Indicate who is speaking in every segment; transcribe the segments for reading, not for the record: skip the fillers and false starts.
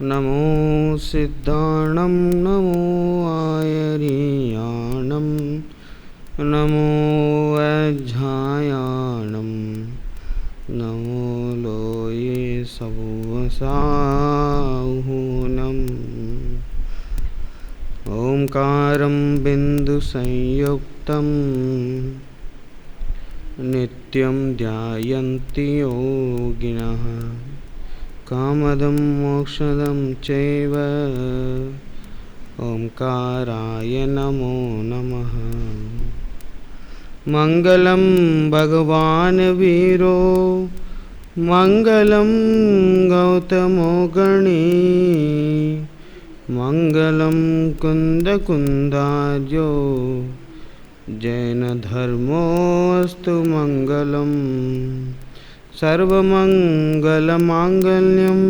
Speaker 1: नमो सिद्धाणं नमो आयर्याणं नमो वैज्झायाणं नमो लोये सवसाहूनम् ओंकारं बिन्दुसंयुक्तं नित्यं ध्यायन्ति योगिनः कामदं मोक्षदं चैव ओंकाराय नमो नमः। मंगलं भगवान् वीरो मंगलं गौतमो गणी मंगलं कुन्दकुन्दार्यो जैनधर्मोऽस्तु मंगलम् सर्वमंगलमांगल्यं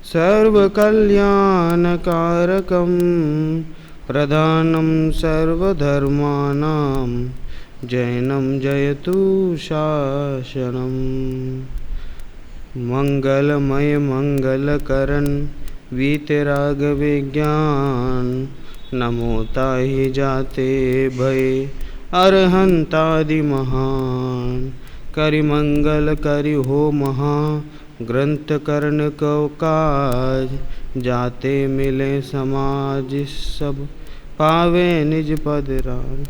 Speaker 1: सर्वकल्याणकारकं प्रधानं सर्वधर्माणां जैनं जयतु शासनम्। मंगलमय मंगलकरण वीतराग विज्ञान नमो ताहि जाते भय अरहंतादि महान करि मंगल करि हो महा ग्रंथ करण को काज जाते मिले समाज सब पावे निज पद राज।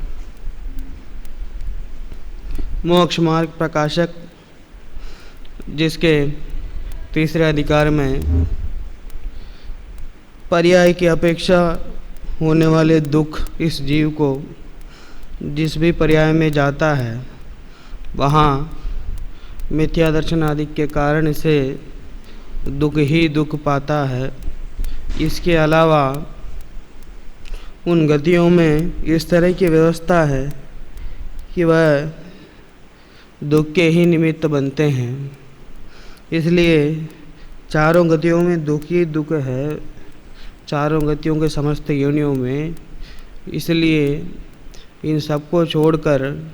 Speaker 1: मोक्ष मार्ग प्रकाशक जिसके तीसरे अधिकार में पर्याय की अपेक्षा होने वाले दुख इस जीव को जिस भी पर्याय में जाता है वहाँ मिथ्या दर्शन आदि के कारण से दुख ही दुख पाता है। इसके अलावा उन गतियों में इस तरह की व्यवस्था है कि वह दुख के ही निमित्त बनते हैं। इसलिए चारों गतियों में दुख ही दुख है, चारों गतियों के समस्त योनियों में। इसलिए इन सबको छोड़कर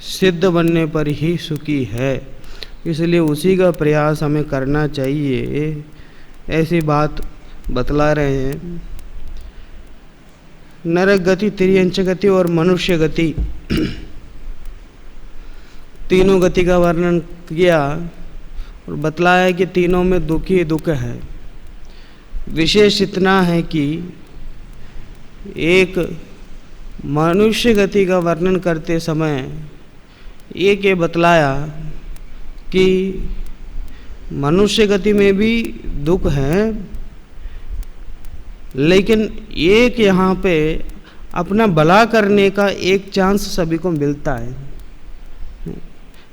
Speaker 1: सिद्ध बनने पर ही सुखी है, इसलिए उसी का प्रयास हमें करना चाहिए, ऐसी बात बतला रहे हैं। नरक गति, तिर्यंच गति और मनुष्य गति, तीनों गति का वर्णन किया और बतलाया कि तीनों में दुख ही दुख है। विशेष इतना है कि एक मनुष्य गति का वर्णन करते समय एक ये बतलाया कि मनुष्य गति में भी दुख है, लेकिन एक यहाँ पे अपना भला करने का एक चांस सभी को मिलता है।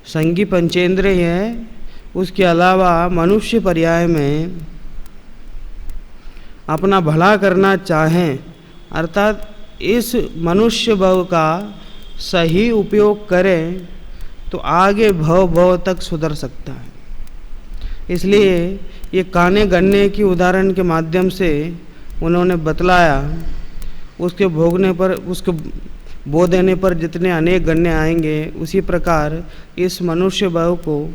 Speaker 1: संगी पंचेंद्रिय है, उसके अलावा मनुष्य पर्याय में अपना भला करना चाहें, अर्थात इस मनुष्य भव का सही उपयोग करें तो आगे भव तक सुधर सकता है। इसलिए ये काने गन्ने की उदाहरण के माध्यम से उन्होंने बतलाया। उसके भोगने पर, उसके बो देने पर जितने अनेक गन्ने आएंगे, उसी प्रकार इस मनुष्य भव को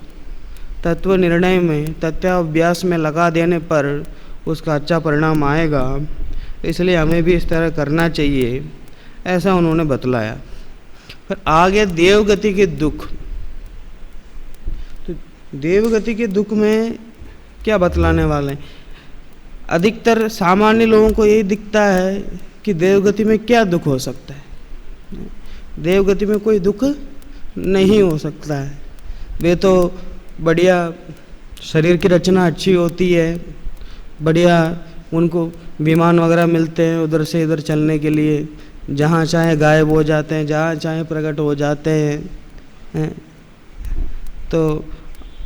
Speaker 1: तत्व निर्णय में, तत्वाभ्यास में लगा देने पर उसका अच्छा परिणाम आएगा। इसलिए हमें भी इस तरह करना चाहिए, ऐसा उन्होंने बतलाया। फिर आगे देवगति के दुख। तो देवगति के दुख में क्या बतलाने वाले हैं? अधिकतर सामान्य लोगों को यही दिखता है कि देवगति में क्या दुख हो सकता है। देवगति में कोई दुख नहीं हो सकता है। वे तो बढ़िया शरीर की रचना अच्छी होती है, बढ़िया उनको विमान वगैरह मिलते हैं उधर से इधर चलने के लिए, जहाँ चाहे गायब हो जाते हैं, जहाँ चाहे प्रकट हो जाते हैं। तो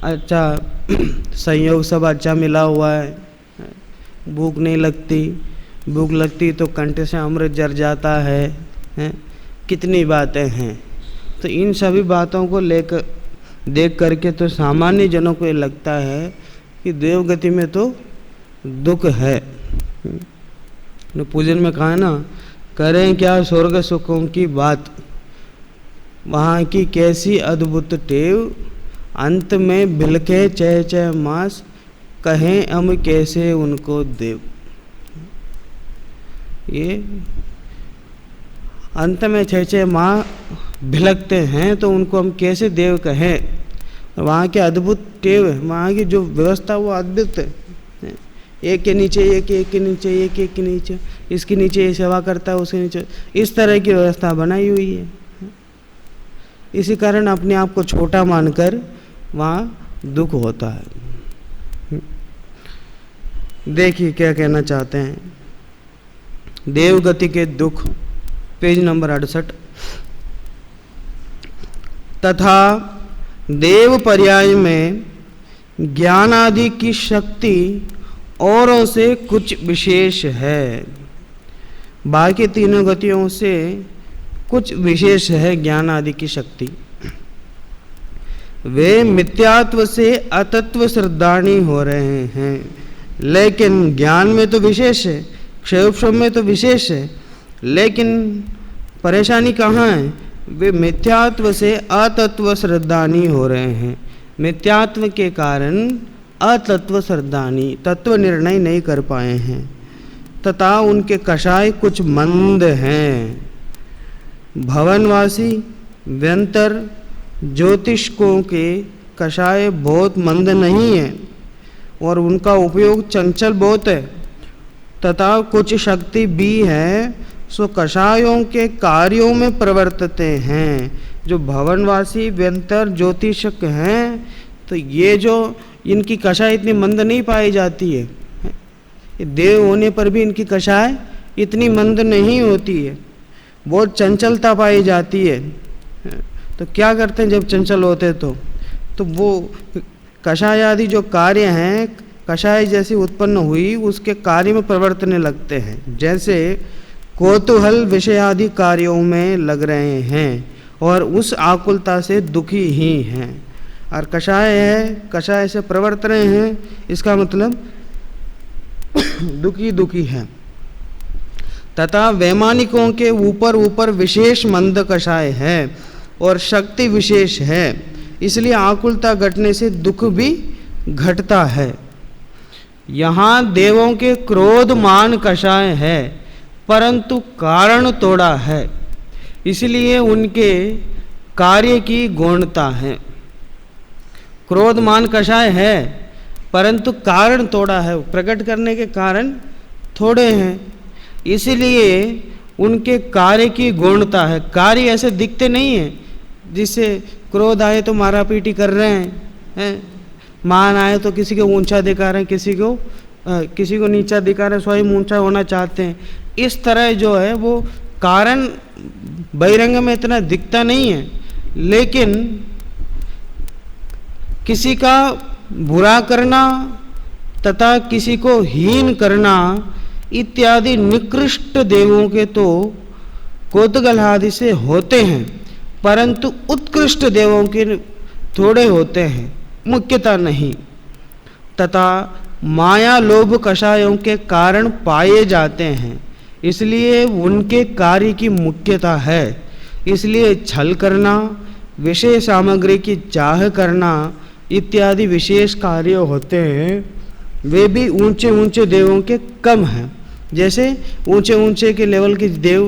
Speaker 1: अच्छा संयोग सब अच्छा मिला हुआ है, भूख नहीं लगती, भूख लगती तो कंठ से अमृत जर जाता है। कितनी बातें हैं। तो इन सभी बातों को लेकर देख करके तो सामान्य जनों को ये लगता है कि देवगति में तो दुख है। पूजन में कहा है ना, करें क्या स्वर्ग सुखों की बात, वहाँ की कैसी अद्भुत टेव, अंत में भिलके चह चह मास, कहें हम कैसे उनको देव। ये अंत में छह माँ भिलकते हैं तो उनको हम कैसे देव कहें। वहाँ के अद्भुत टेव है, वहाँ की जो व्यवस्था वो अद्भुत है। एक के नीचे एक, एक के नीचे एक, एक के नीचे, इसके नीचे ये सेवा करता है, उसके नीचे, इस तरह की व्यवस्था बनाई हुई है। इसी कारण अपने आप को छोटा मानकर वहाँ दुख होता है। देखिए क्या कहना चाहते हैं। देवगति के दुख, पेज नंबर 68। तथा देव पर्याय में ज्ञान आदि की शक्ति औरों से कुछ विशेष है, बाकी तीनों गतियों से कुछ विशेष है ज्ञान आदि की शक्ति। वे मिथ्यात्व से अतत्व श्रद्धानी हो रहे हैं, लेकिन ज्ञान में तो विशेष है, क्षयोपशम में तो विशेष है, लेकिन परेशानी कहाँ है? वे मिथ्यात्व से अतत्व श्रद्धानी हो रहे हैं। मिथ्यात्व के कारण अतत्व श्रद्धानी, तत्व निर्णय नहीं कर पाए हैं, तथा उनके कषाय कुछ मंद हैं। भवनवासी व्यंतर ज्योतिषकों के कषाय बहुत मंद नहीं है और उनका उपयोग चंचल बहुत है, तथा कुछ शक्ति भी है, सो कषायों के कार्यों में प्रवर्तते हैं। जो भवनवासी व्यंतर ज्योतिषक हैं, तो ये जो इनकी कषाय इतनी मंद नहीं पाई जाती है, देव होने पर भी इनकी कषाय इतनी मंद नहीं होती है, बहुत चंचलता पाई जाती है। तो क्या करते हैं जब चंचल होते तो वो कषाय आदि जो कार्य हैं, कषाय जैसी उत्पन्न हुई उसके कार्य में प्रवर्तने लगते हैं। जैसे कौतूहल विषय आदि कार्यों में लग रहे हैं और उस आकुलता से दुखी ही हैं, और कषाय है, कषाय से प्रवर्त रहे हैं, इसका मतलब दुखी दुखी है। तथा वैमानिकों के ऊपर ऊपर विशेष मंद कषाय है और शक्ति विशेष है, इसलिए आकुलता घटने से दुख भी घटता है। यहाँ देवों के क्रोध मान कषाय है, परंतु कारण तोड़ा है, इसलिए उनके कार्य की गौणता है। क्रोध मान कषाय है परंतु कारण तोड़ा है, प्रकट करने के कारण थोड़े हैं, इसलिए उनके कार्य की गौणता है। कार्य ऐसे दिखते नहीं है, जिससे क्रोध आए तो मारा पीटी कर रहे हैं, मान आए तो किसी को ऊंचा दिखा रहे हैं, किसी को नीचा दिखा रहे हैं, स्वयं ऊंचा होना चाहते हैं। इस तरह जो है वो कारण बहिरंग में इतना दिखता नहीं है, लेकिन किसी का बुरा करना तथा किसी को हीन करना इत्यादि निकृष्ट देवों के तो कौतूहल आदि से होते हैं, परंतु उत्कृष्ट देवों के थोड़े होते हैं, मुख्यता नहीं। तथा माया लोभ कषायों के कारण पाए जाते हैं, इसलिए उनके कार्य की मुख्यता है। इसलिए छल करना, विषय सामग्री की चाह करना इत्यादि विशेष कार्य होते हैं, वे भी ऊंचे ऊंचे देवों के कम हैं। जैसे ऊंचे ऊंचे के लेवल के देव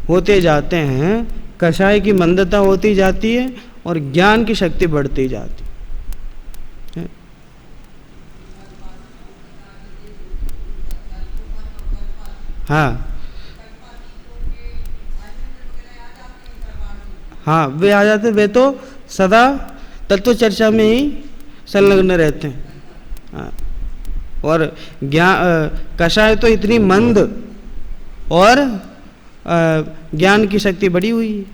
Speaker 1: होते जाते हैं, कषाय की मंदता होती जाती है और ज्ञान की शक्ति बढ़ती जाती है। हाँ, वे आ जाते, वे तो सदा तत्व चर्चा में ही संलग्न रहते हैं। हाँ, और कषाय तो इतनी मंद और ज्ञान की शक्ति बढ़ी हुई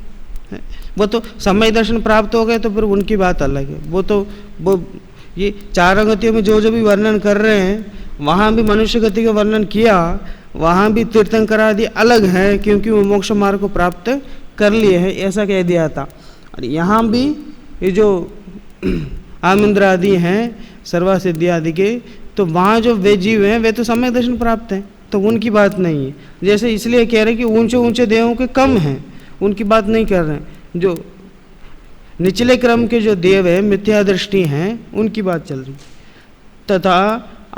Speaker 1: है। वो तो समय दर्शन प्राप्त हो गए तो फिर उनकी बात अलग है। वो ये चार गतियों में जो भी वर्णन कर रहे हैं, वहाँ भी मनुष्य गति का वर्णन किया, वहाँ भी तीर्थंकर आदि अलग है, क्योंकि वो मोक्ष मार्ग को प्राप्त कर लिए हैं, ऐसा कह दिया था। और यहाँ भी ये जो आमिंद्र आदि हैं, सर्वा सिद्धि आदि के, तो वहाँ जो वे जीव हैं वे तो सम्यक दर्शन प्राप्त हैं, तो उनकी बात नहीं है। जैसे इसलिए कह रहे हैं कि ऊंचे ऊंचे देवों के कम हैं, उनकी बात नहीं कर रहे हैं। जो निचले क्रम के जो देव हैं, मिथ्या दृष्टि हैं, उनकी बात चल रही। तथा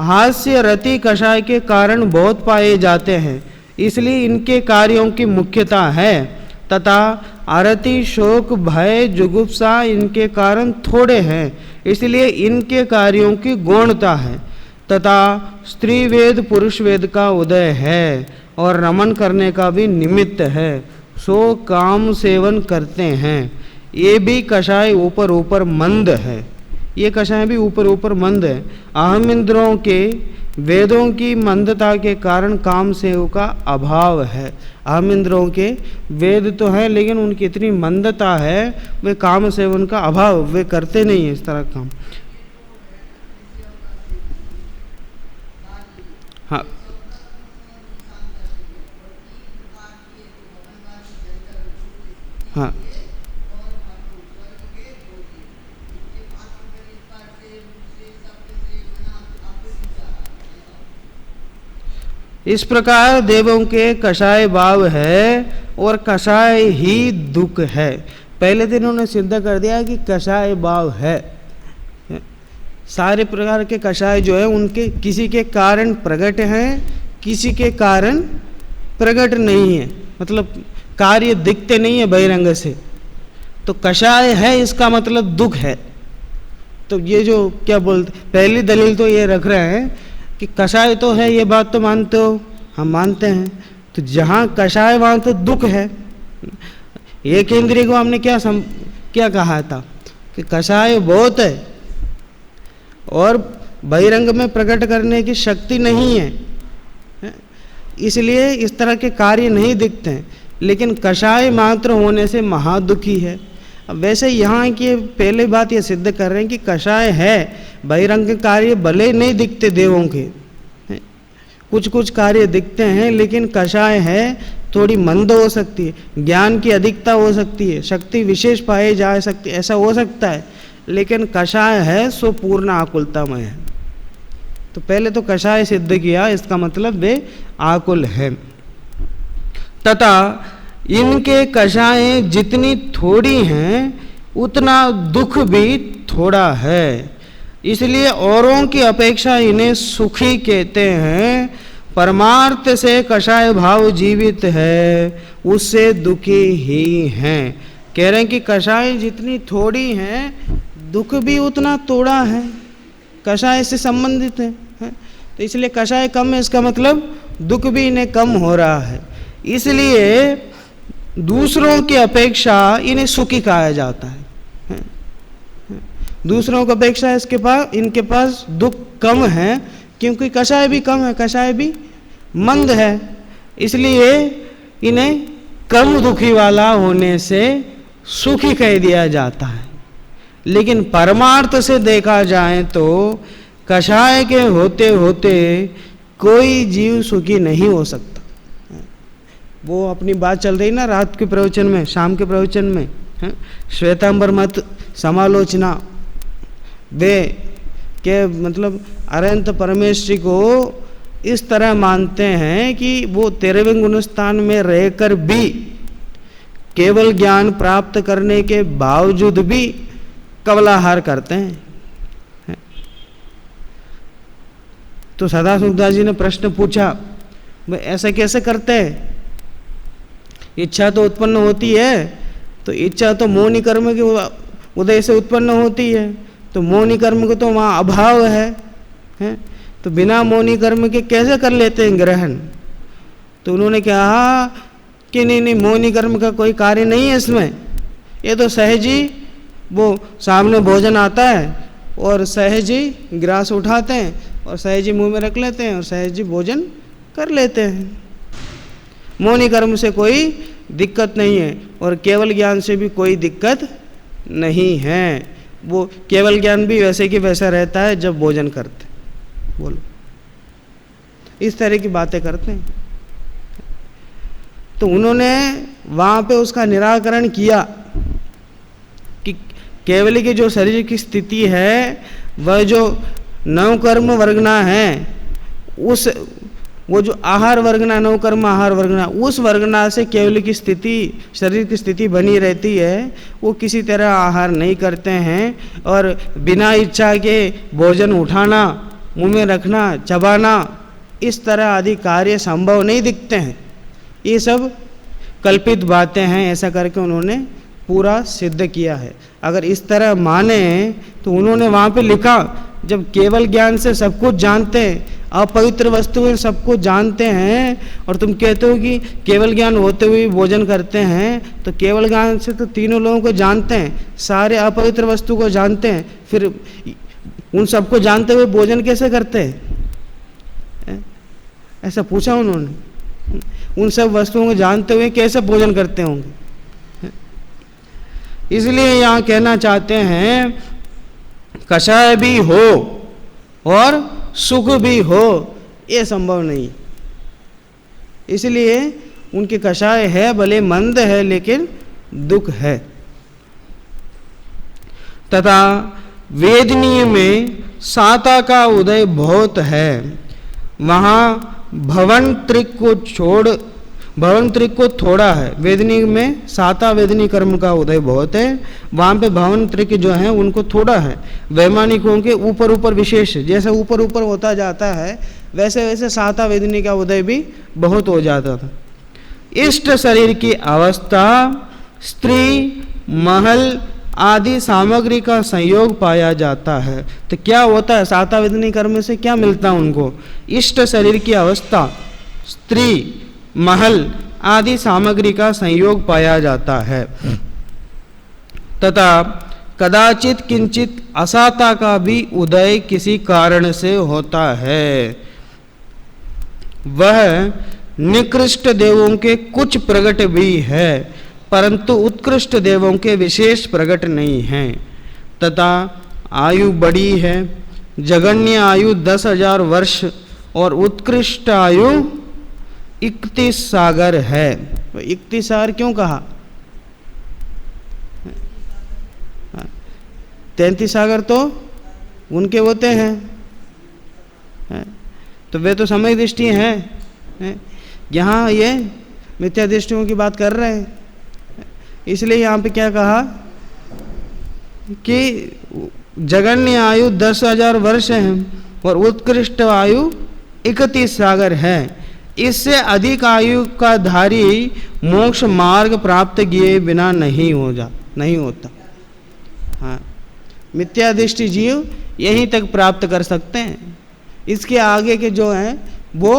Speaker 1: हास्य रति कषाय के कारण बहुत पाए जाते हैं, इसलिए इनके कार्यों की मुख्यता है, तथा आरति शोक भय जुगुप्सा इनके कारण थोड़े हैं, इसलिए इनके कार्यों की गौणता है, तथा स्त्री वेद पुरुष वेद का उदय है और रमन करने का भी निमित्त है, सो काम सेवन करते हैं। ये भी कषाय ऊपर ऊपर मंद है, ये कषाय भी ऊपर ऊपर मंद है। अहम इंद्रियों के वेदों की मंदता के कारण काम सेव का अभाव है। अहम इंद्रियों के वेद तो हैं लेकिन उनकी इतनी मंदता है, वे काम सेवन का अभाव, वे करते नहीं है इस तरह काम। हाँ हाँ इस प्रकार देवों के कषाय भाव है और कषाय ही दुख है। पहले दिन उन्होंने सिद्ध कर दिया कि कषाय भाव है। सारे प्रकार के कषाय जो है उनके किसी के कारण प्रकट हैं, किसी के कारण प्रकट नहीं है, मतलब कार्य दिखते नहीं है बहिरंग से। तो कषाय है इसका मतलब दुख है। तो ये जो क्या बोलते, पहली दलील तो ये रख रहे हैं कि कषाय तो है, ये बात तो मानते हो, हम मानते हैं। तो जहाँ कषाय वहाँ तो दुख है। एक इंद्रिय को हमने क्या कहा था कि कषाय बहुत है और बहिरंग में प्रकट करने की शक्ति नहीं है, इसलिए इस तरह के कार्य नहीं दिखते हैं। लेकिन कषाय मात्र होने से महादुखी है। अब वैसे यहाँ की पहले बात ये सिद्ध कर रहे हैं कि कषाय है, बहिरंग के कार्य भले नहीं दिखते देवों के, कुछ कुछ कार्य दिखते हैं, लेकिन कषाय है थोड़ी मंद हो सकती है, ज्ञान की अधिकता हो सकती है, शक्ति विशेष पाई जा सकती है, ऐसा हो सकता है। लेकिन कषाय है सो पूर्ण आकुलतामय है। तो पहले तो कषाय सिद्ध किया, इसका मतलब वे आकुल है। तथा इनके कषाय जितनी थोड़ी हैं उतना दुख भी थोड़ा है, इसलिए औरों की अपेक्षा इन्हें सुखी कहते हैं। परमार्थ से कषाय भाव जीवित है, उससे दुखी ही हैं। कह रहे हैं कि कषाय जितनी थोड़ी हैं दुख भी उतना थोड़ा है, कषाय से संबंधित है। तो इसलिए कषाय कम है, इसका मतलब दुख भी इन्हें कम हो रहा है, इसलिए दूसरों की अपेक्षा इन्हें सुखी कहा जाता है। दूसरों की अपेक्षा इनके पास दुख कम है, क्योंकि कषाय भी कम है, कषाय भी मंद है, इसलिए इन्हें कम दुखी वाला होने से सुखी कह दिया जाता है। लेकिन परमार्थ से देखा जाए तो कषाय के होते होते कोई जीव सुखी नहीं हो सकता। वो अपनी बात चल रही ना रात के प्रवचन में, शाम के प्रवचन में, श्वेतांबर मत समालोचना, वे के मतलब अनंत परमेश्वरी को इस तरह मानते हैं कि वो 13वें गुणस्थान में रहकर भी केवल ज्ञान प्राप्त करने के बावजूद भी कवलाहार करते हैं। तो सदाशिवदास जी ने प्रश्न पूछा, भाई ऐसा कैसे करते हैं? इच्छा तो उत्पन्न होती है, तो इच्छा तो मोहनी कर्म के उदय से उत्पन्न होती है, तो मोहनी कर्म को तो वहाँ अभाव है, तो बिना मोहनी कर्म के कैसे कर लेते हैं ग्रहण? तो उन्होंने कहा कि नहीं, मोहनी कर्म का कोई कार्य नहीं है इसमें, ये तो सहज ही वो सामने भोजन आता है और सहज ही ग्रास उठाते हैं और सहज ही मुँह में रख लेते हैं और सहज ही भोजन कर लेते हैं। मोहनी कर्म से कोई दिक्कत नहीं है और केवल ज्ञान से भी कोई दिक्कत नहीं है। वो केवल ज्ञान भी वैसे कि वैसा रहता है जब भोजन करते। बोलो, इस तरह की बातें करते हैं। तो उन्होंने वहाँ पे उसका निराकरण किया कि केवल की जो शरीर की स्थिति है वह जो नवकर्म वर्गना है, उस वो जो आहार वर्गना, नवकर्म आहार वर्गना, उस वर्गना से केवल की स्थिति, शरीर की स्थिति बनी रहती है। वो किसी तरह आहार नहीं करते हैं और बिना इच्छा के भोजन उठाना, मुंह में रखना, चबाना, इस तरह आदि कार्य संभव नहीं दिखते हैं। ये सब कल्पित बातें हैं, ऐसा करके उन्होंने पूरा सिद्ध किया है। अगर इस तरह माने तो उन्होंने वहाँ पे लिखा, जब केवल ज्ञान से सब कुछ जानते हैं, अपवित्र वस्तुएं सब कुछ जानते हैं, और तुम कहते हो कि केवल ज्ञान होते हुए भोजन करते हैं, तो केवल ज्ञान से तो तीनों लोगों को जानते हैं, सारे अपवित्र वस्तु को जानते हैं, फिर उन सबको जानते हुए भोजन कैसे करते हैं? ऐसा पूछा उन्होंने। उन सब वस्तुओं को जानते हुए कैसे भोजन करते होंगे? इसलिए यहाँ कहना चाहते हैं, कषाय भी हो और सुख भी हो, ये संभव नहीं। इसलिए उनके कषाय है, भले मंद है, लेकिन दुख है। तथा वेदनीय में साता का उदय बहुत है। वहाँ भवंत्रिक को थोड़ा है। वेदनी में साता वेदनी कर्म का उदय बहुत है, वहाँ पे भवंत्रिक जो है उनको थोड़ा है। वैमानिकों के ऊपर ऊपर विशेष, जैसे ऊपर ऊपर होता जाता है, वैसे वैसे साता वेदनी का उदय भी बहुत हो जाता था। इष्ट शरीर की अवस्था स्त्री, महल आदि सामग्री का संयोग पाया जाता है। तो क्या होता है? साता वेदनी कर्म से क्या मिलता है उनको? इष्ट शरीर की अवस्था, स्त्री, महल आदि सामग्री का संयोग पाया जाता है। तथा कदाचित किंचित असाता का भी उदय किसी कारण से होता है। वह निकृष्ट देवों के कुछ प्रकट भी है, परंतु उत्कृष्ट देवों के विशेष प्रकट नहीं हैं। तथा आयु बड़ी है। जगन्य आयु 10,000 वर्ष और उत्कृष्ट आयु 31 सागर है। 31 सागर क्यों कहा? 33 सागर तो उनके होते हैं, तो वे तो समय दृष्टि हैं। यहाँ ये मिथ्या दृष्टियों की बात कर रहे हैं। इसलिए यहाँ पे क्या कहा कि जगन्य आयु 10,000 वर्ष है और उत्कृष्ट आयु 31 सागर है। इससे अधिक आयु का धारी मोक्ष मार्ग प्राप्त किए बिना नहीं होता। हाँ, मिथ्या दृष्टि जीव यहीं तक प्राप्त कर सकते हैं। इसके आगे के जो हैं वो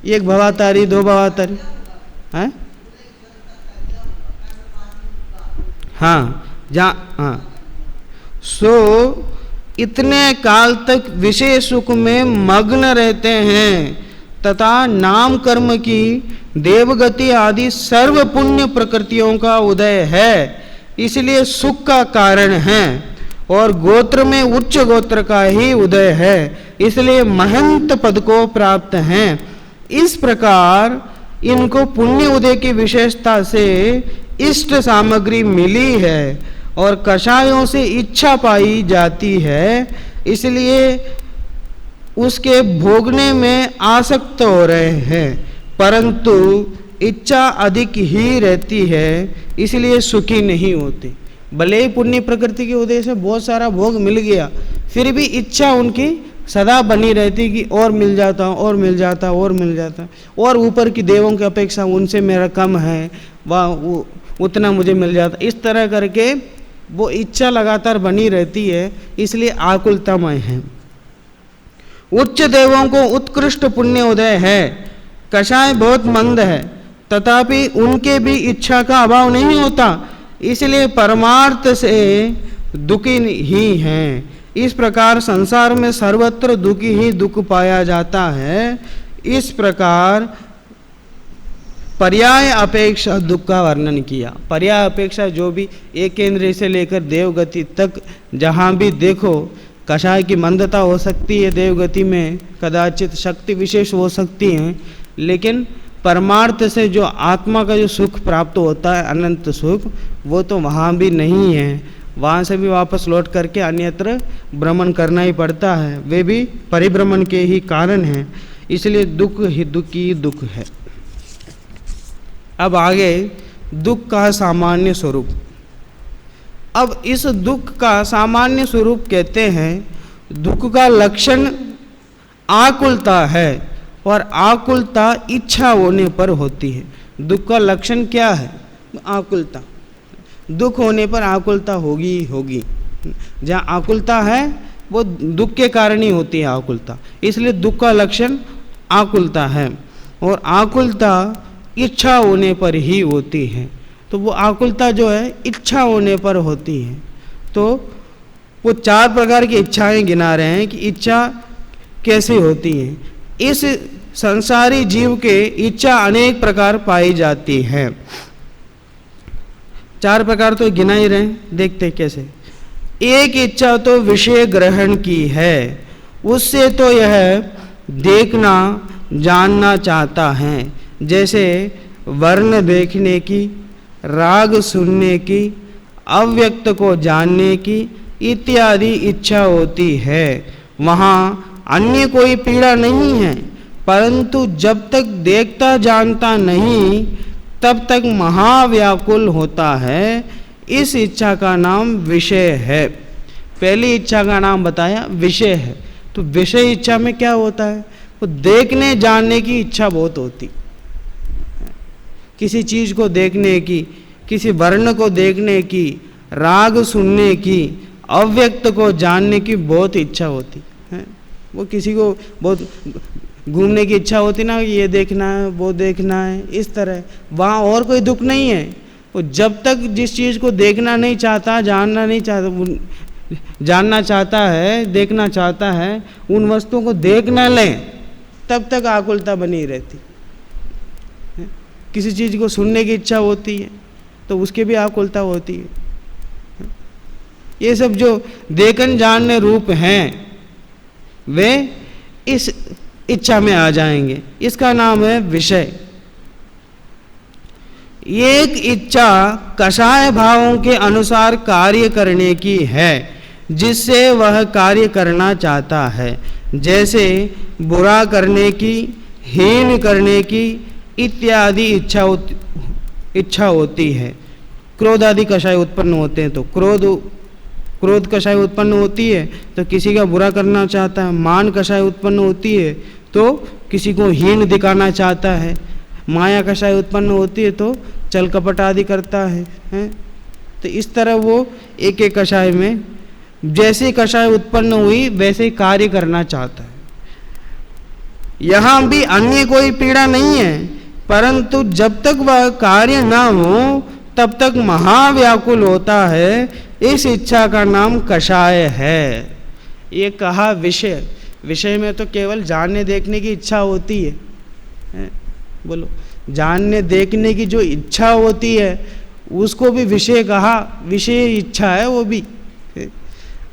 Speaker 1: एक भवातारी, 2 भवातारी हैं। हाँ, सो इतने काल तक विषय सुख में मग्न रहते हैं तथा नाम कर्म की देवगति आदि सर्व पुण्य प्रकृतियों का उदय है, इसलिए सुख का कारण है। और गोत्र में उच्च गोत्र का ही उदय है, इसलिए महंत पद को प्राप्त हैं। इस प्रकार इनको पुण्य उदय की विशेषता से इष्ट सामग्री मिली है और कषायों से इच्छा पाई जाती है, इसलिए उसके भोगने में आसक्त हो रहे हैं, परंतु इच्छा अधिक ही रहती है, इसलिए सुखी नहीं होते। भले ही पुण्य प्रकृति के उदय से बहुत सारा भोग मिल गया, फिर भी इच्छा उनकी सदा बनी रहती कि और मिल जाता, और मिल जाता, और मिल जाता, और ऊपर की देवों की अपेक्षा उनसे मेरा कम है, वह उतना मुझे मिल जाता। इस तरह करके वो इच्छा लगातार बनी रहती है, इसलिए आकुलतामय है। उच्च देवों को उत्कृष्ट पुण्य उदय है। कषाय बहुत मंद है, तथापि उनके भी इच्छा का अभाव नहीं होता, इसलिए परमार्थ से दुखी ही हैं। इस प्रकार संसार में सर्वत्र दुखी ही दुख पाया जाता है। इस प्रकार पर्याय अपेक्षा दुख का वर्णन किया। पर्याय अपेक्षा जो भी एक केंद्र से लेकर देवगति तक जहाँ भी देखो, कषाय की मंदता हो सकती है, देवगति में कदाचित शक्ति विशेष हो सकती है, लेकिन परमार्थ से जो आत्मा का जो सुख प्राप्त होता है, अनंत सुख, वो तो वहाँ भी नहीं है। वहाँ से भी वापस लौट करके अन्यत्र भ्रमण करना ही पड़ता है, वे भी परिभ्रमण के ही कारण हैं, इसलिए दुख ही दुख है। अब आगे दुख का सामान्य स्वरूप। अब इस दुख का सामान्य स्वरूप कहते हैं दुख का लक्षण आकुलता है और आकुलता इच्छा होने पर होती है। दुख का लक्षण क्या है? आकुलता। दुख होने पर आकुलता होगी ही होगी। जहाँ आकुलता है वो दुख के कारण ही होती है आकुलता, इसलिए दुख का लक्षण आकुलता है और आकुलता इच्छा होने पर ही होती है। तो वो आकुलता जो है इच्छा होने पर होती है। तो वो 4 प्रकार की इच्छाएं गिना रहे हैं कि इच्छा कैसे होती है। इस संसारी जीव के इच्छा अनेक प्रकार पाई जाती है। 4 प्रकार तो गिना ही रहे, देखते कैसे। एक इच्छा तो विषय ग्रहण की है, उससे तो यह देखना जानना चाहता है, जैसे वर्ण देखने की, राग सुनने की, अव्यक्त को जानने की इत्यादि इच्छा होती है। वहाँ अन्य कोई पीड़ा नहीं है, परंतु जब तक देखता जानता नहीं तब तक महाव्याकुल होता है। इस इच्छा का नाम विषय है। पहली इच्छा का नाम बताया विषय है। तो विषय इच्छा में क्या होता है? वो देखने जानने की इच्छा बहुत होती, किसी चीज को देखने की, किसी वर्ण को देखने की, राग सुनने की, अव्यक्त को जानने की बहुत इच्छा होती है। वो किसी को बहुत घूमने की इच्छा होती ना, ये देखना है वो देखना है, इस तरह। वहाँ और कोई दुख नहीं है। वो जब तक जिस चीज़ को देखना नहीं चाहता, जानना नहीं चाहता, जानना चाहता है, देखना चाहता है, उन वस्तुओं को देख न लें तब तक आकुलता बनी रहती। किसी चीज़ को सुनने की इच्छा होती है तो उसकी भी आकुलता होती है। ये सब जो देखन जानने रूप हैं वे इस इच्छा में आ जाएंगे। इसका नाम है विषय। एक इच्छा कषाय भावों के अनुसार कार्य करने की है, जिससे वह कार्य करना चाहता है, जैसे बुरा करने की, हीन करने की इत्यादि इच्छा होती है। क्रोध आदि कषाय उत्पन्न होते हैं तो क्रोध कषाय उत्पन्न होती है तो किसी का बुरा करना चाहता है। मान कषाय उत्पन्न होती है तो किसी को हीन दिखाना चाहता है। माया कषाय उत्पन्न होती है तो चल कपट आदि करता है। तो इस तरह वो एक एक कषाय में जैसे कषाय उत्पन्न हुई वैसे ही कार्य करना चाहता है। यहाँ भी अन्य कोई पीड़ा नहीं है, परंतु जब तक वह कार्य ना हो तब तक महाव्याकुल होता है। इस इच्छा का नाम कषाय है। ये कहा विषय। विषय में तो केवल जानने देखने की इच्छा होती है। बोलो, जानने देखने की जो इच्छा होती है उसको भी विषय कहा। विषय इच्छा है वो भी।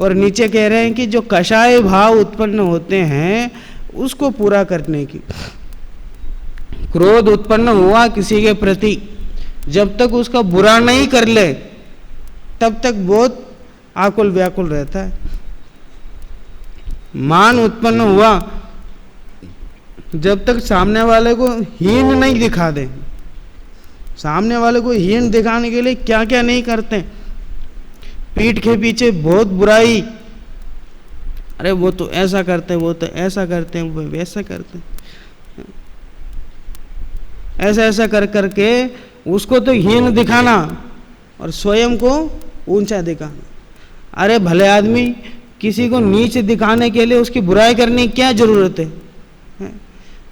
Speaker 1: और नीचे कह रहे हैं कि जो कषाय भाव उत्पन्न होते हैं उसको पूरा करने की। क्रोध उत्पन्न हुआ किसी के प्रति, जब तक उसका बुरा नहीं कर ले तब तक बहुत आकुल व्याकुल रहता है। मान उत्पन्न हुआ, जब तक सामने वाले को हीन नहीं दिखा दे। सामने वाले को हीन दिखाने के लिए क्या क्या नहीं करते। पीठ के पीछे बहुत बुराई, अरे वो तो ऐसा करते हैं, वो तो ऐसा करते हैं, वो वैसा करते हैं, ऐसा ऐसा कर करके उसको तो हीन दिखाना और स्वयं को ऊंचा दिखाना। अरे भले आदमी, किसी को नीचे दिखाने के लिए उसकी बुराई करने की क्या जरूरत है?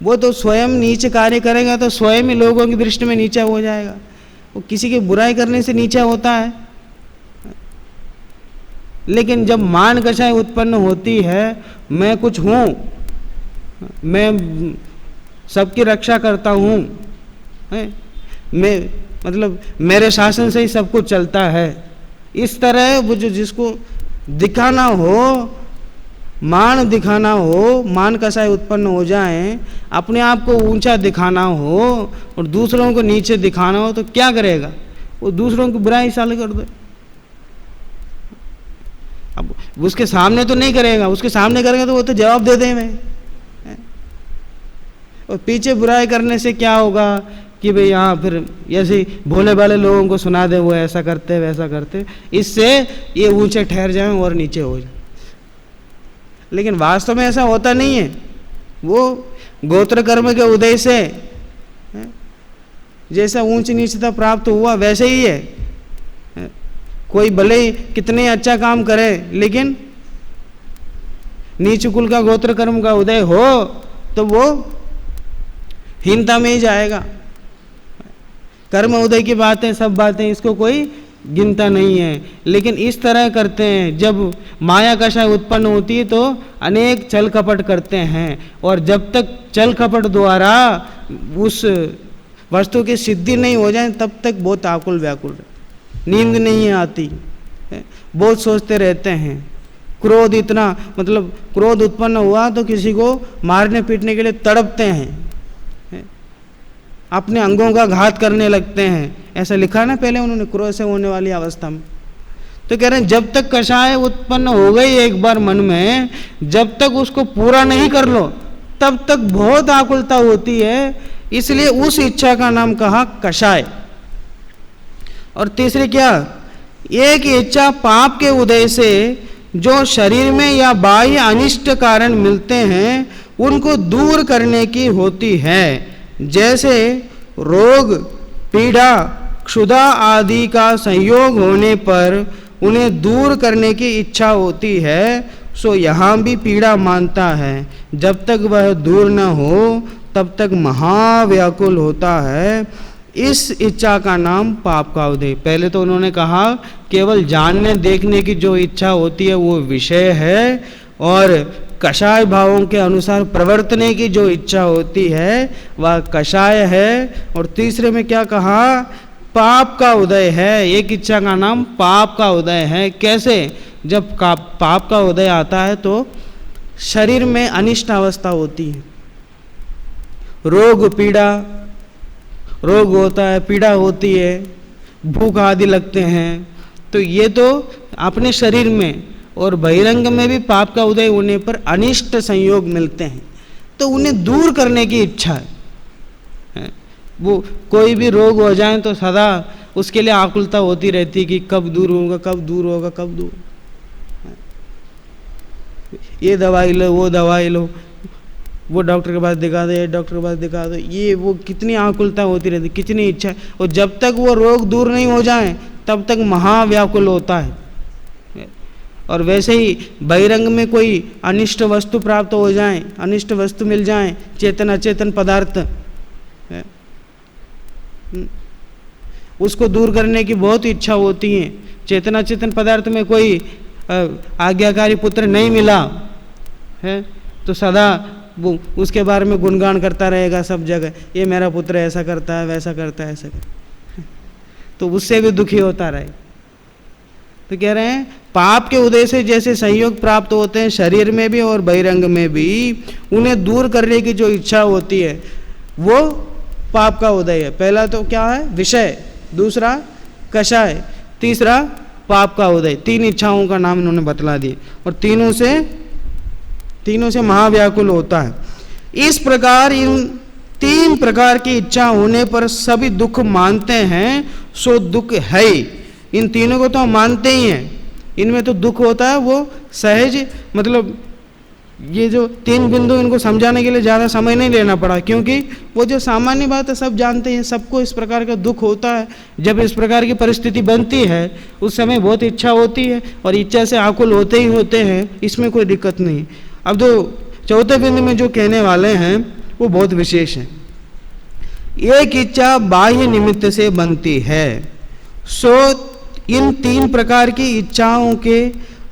Speaker 1: वो तो स्वयं नीचे कार्य करेगा तो स्वयं ही लोगों की दृष्टि में नीचा हो जाएगा। वो किसी की बुराई करने से नीचा होता है। लेकिन जब मान कषाय उत्पन्न होती है, मैं कुछ हूँ, मैं सबकी रक्षा करता हूँ, मैं मतलब मेरे शासन से ही सब कुछ चलता है, इस तरह वो जो जिसको दिखाना हो, मान दिखाना हो, मान कषाय उत्पन्न हो जाए, अपने आप को ऊंचा दिखाना हो और दूसरों को नीचे दिखाना हो तो क्या करेगा? वो दूसरों की बुराई साले कर दे। अब उसके सामने तो नहीं करेगा, उसके सामने करेगा तो वो तो जवाब दे दे मैं। और पीछे बुराई करने से क्या होगा कि भाई यहाँ फिर ऐसे भोले भाले लोगों को सुना दे वो ऐसा करते वैसा करते, इससे ये ऊंचे ठहर जाए और नीचे हो जाए। लेकिन वास्तव में ऐसा होता नहीं है। वो गोत्र कर्म के उदय से जैसा ऊंच नीचता प्राप्त हुआ वैसे ही है। कोई भले ही कितने अच्छा काम करे, लेकिन नीच कुल का गोत्र कर्म का उदय हो तो वो हीनता में ही जाएगा। कर्म उदय की बातें, सब बातें, इसको कोई गिनता नहीं है। लेकिन इस तरह करते हैं, जब माया कषाय उत्पन्न होती है तो अनेक छल कपट करते हैं, और जब तक छल कपट द्वारा उस वस्तु की सिद्धि नहीं हो जाए तब तक बहुत आकुल व्याकुल, नींद नहीं आती, बहुत सोचते रहते हैं। क्रोध इतना, मतलब क्रोध उत्पन्न हुआ तो किसी को मारने पीटने के लिए तड़पते हैं, अपने अंगों का घात करने लगते हैं। ऐसा लिखा ना पहले उन्होंने, क्रोध से होने वाली अवस्था में। तो कह रहे हैं जब तक कषाय उत्पन्न हो गई एक बार मन में, जब तक उसको पूरा नहीं कर लो तब तक बहुत आकुलता होती है। इसलिए उस इच्छा का नाम कहा कषाय। और तीसरी क्या, एक इच्छा पाप के उदय से जो शरीर में या बाह्य अनिष्ट कारण मिलते हैं उनको दूर करने की होती है। जैसे रोग, पीड़ा, क्षुधा आदि का संयोग होने पर उन्हें दूर करने की इच्छा होती है, सो यहाँ भी पीड़ा मानता है। जब तक वह दूर न हो तब तक महाव्याकुल होता है। इस इच्छा का नाम पाप का उदय। पहले तो उन्होंने कहा केवल जानने देखने की जो इच्छा होती है वो विषय है, और कषाय भावों के अनुसार प्रवर्तने की जो इच्छा होती है वह कषाय है। और तीसरे में क्या कहा, पाप का उदय है। एक इच्छा का नाम पाप का उदय है। कैसे, जब पाप का उदय आता है तो शरीर में अनिष्ट अवस्था होती है, रोग पीड़ा, रोग होता है, पीड़ा होती है, भूख आदि लगते हैं। तो ये तो अपने शरीर में, और बहिरंग में भी पाप का उदय होने पर अनिष्ट संयोग मिलते हैं, तो उन्हें दूर करने की इच्छा है। वो कोई भी रोग हो जाए तो सदा उसके लिए आकुलता होती रहती है कि कब दूर होगा, कब दूर होगा, कब दूर, ये दवाई लो, वो दवाई लो, वो डॉक्टर के पास दिखा दे, डॉक्टर के पास दिखा दो, ये वो, कितनी आकुलता होती रहती, कितनी इच्छा। और जब तक वो रोग दूर नहीं हो जाए तब तक महाव्याकुल होता है। और वैसे ही बहिरंग में कोई अनिष्ट वस्तु प्राप्त हो जाए, अनिष्ट वस्तु मिल जाए, चेतन अचेतन पदार्थ, उसको दूर करने की बहुत इच्छा होती है। चेतन अचेतन पदार्थ में कोई आज्ञाकारी पुत्र नहीं मिला है तो सदा वो उसके बारे में गुणगान करता रहेगा सब जगह, ये मेरा पुत्र ऐसा करता है, वैसा करता है, ऐसा करता है, तो उससे भी दुखी होता रहे। तो कह रहे हैं पाप के उदय से जैसे संयोग प्राप्त होते हैं शरीर में भी और बहिरंग में भी, उन्हें दूर करने की जो इच्छा होती है वो पाप का उदय है। पहला तो क्या है, विषय, दूसरा कषाय, तीसरा पाप का उदय। तीन इच्छाओं का नाम इन्होंने बतला दिए, और तीनों से महाव्याकुल होता है। इस प्रकार इन तीन प्रकार की इच्छा होने पर सभी दुख मानते हैं, सो दुख है ही। इन तीनों को तो हम मानते ही हैं, इनमें तो दुख होता है, वो सहज, मतलब ये जो तीन बिंदु इनको समझाने के लिए ज़्यादा समय नहीं लेना पड़ा, क्योंकि वो जो सामान्य बात है सब जानते हैं, सबको इस प्रकार का दुख होता है। जब इस प्रकार की परिस्थिति बनती है उस समय बहुत इच्छा होती है, और इच्छा से आकुल होते ही होते हैं, इसमें कोई दिक्कत नहीं। अब जो चौथे बिंदु में जो कहने वाले हैं वो बहुत विशेष है। एक इच्छा बाह्य निमित्त से बनती है, सो इन तीन प्रकार की इच्छाओं के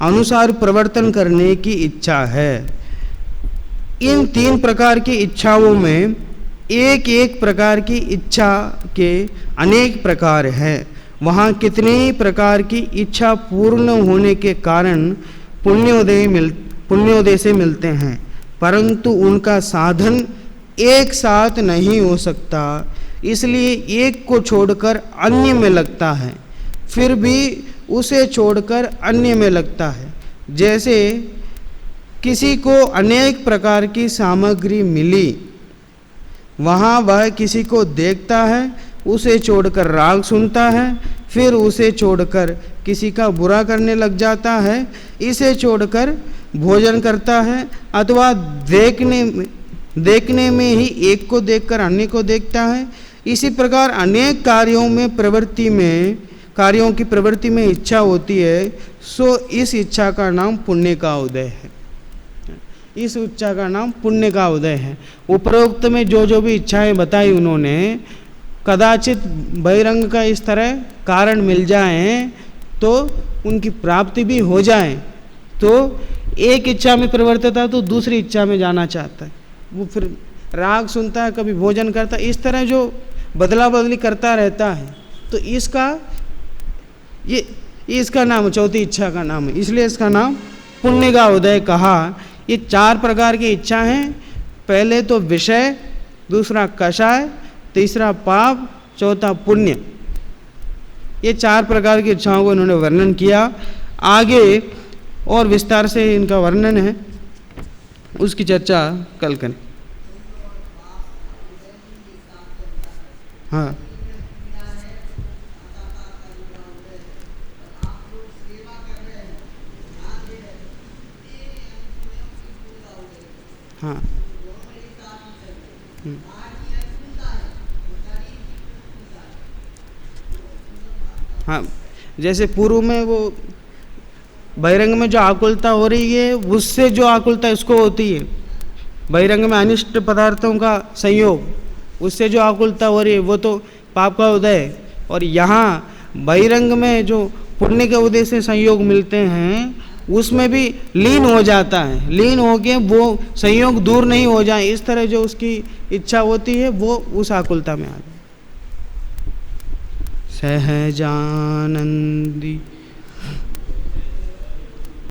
Speaker 1: अनुसार प्रवर्तन करने की इच्छा है। इन तीन प्रकार की इच्छाओं में एक एक प्रकार की इच्छा के अनेक प्रकार हैं। वहाँ कितनी प्रकार की इच्छा पूर्ण होने के कारण पुण्योदय से मिलते हैं, परंतु उनका साधन एक साथ नहीं हो सकता, इसलिए एक को छोड़कर अन्य में लगता है, फिर भी उसे छोड़कर अन्य में लगता है। जैसे किसी को अनेक प्रकार की सामग्री मिली, वहाँ वह किसी को देखता है, उसे छोड़कर राग सुनता है, फिर उसे छोड़कर किसी का बुरा करने लग जाता है, इसे छोड़कर भोजन करता है, अथवा देखने में ही एक को देखकर अन्य को देखता है। इसी प्रकार अनेक कार्यों की प्रवृत्ति में इच्छा होती है, सो इस इच्छा का नाम पुण्य का उदय है। इस इच्छा का नाम पुण्य का उदय है। उपरोक्त में जो भी इच्छाएं बताई उन्होंने, कदाचित बहिरंग का इस तरह कारण मिल जाए तो उनकी प्राप्ति भी हो जाए, तो एक इच्छा में प्रवर्तित है तो दूसरी इच्छा में जाना चाहता है, वो फिर राग सुनता है, कभी भोजन करता है, इस तरह जो बदला बदली करता रहता है, तो इसका नाम चौथी इच्छा का नाम है, इसलिए इसका नाम पुण्य का उदय कहा। ये 4 प्रकार की इच्छा हैं। पहले तो विषय, दूसरा कषाय, तीसरा पाप, चौथा पुण्य। ये 4 प्रकार की इच्छाओं को इन्होंने वर्णन किया। आगे और विस्तार से इनका वर्णन है, उसकी चर्चा कल करें। हाँ, हाँ, हाँ, जैसे पूर्व में वो बहिरंग में जो आकुलता हो रही है, उससे जो आकुलता इसको होती है, बहिरंग में अनिष्ट पदार्थों का संयोग, उससे जो आकुलता हो रही है वो तो पाप का उदय है। और यहाँ बहिरंग में जो पुण्य के उदय से संयोग मिलते हैं, उसमें भी लीन हो जाता है, लीन हो के वो संयोग दूर नहीं हो जाए, इस तरह जो उसकी इच्छा होती है वो उस आकुलता में आ जाए। सहजानंदी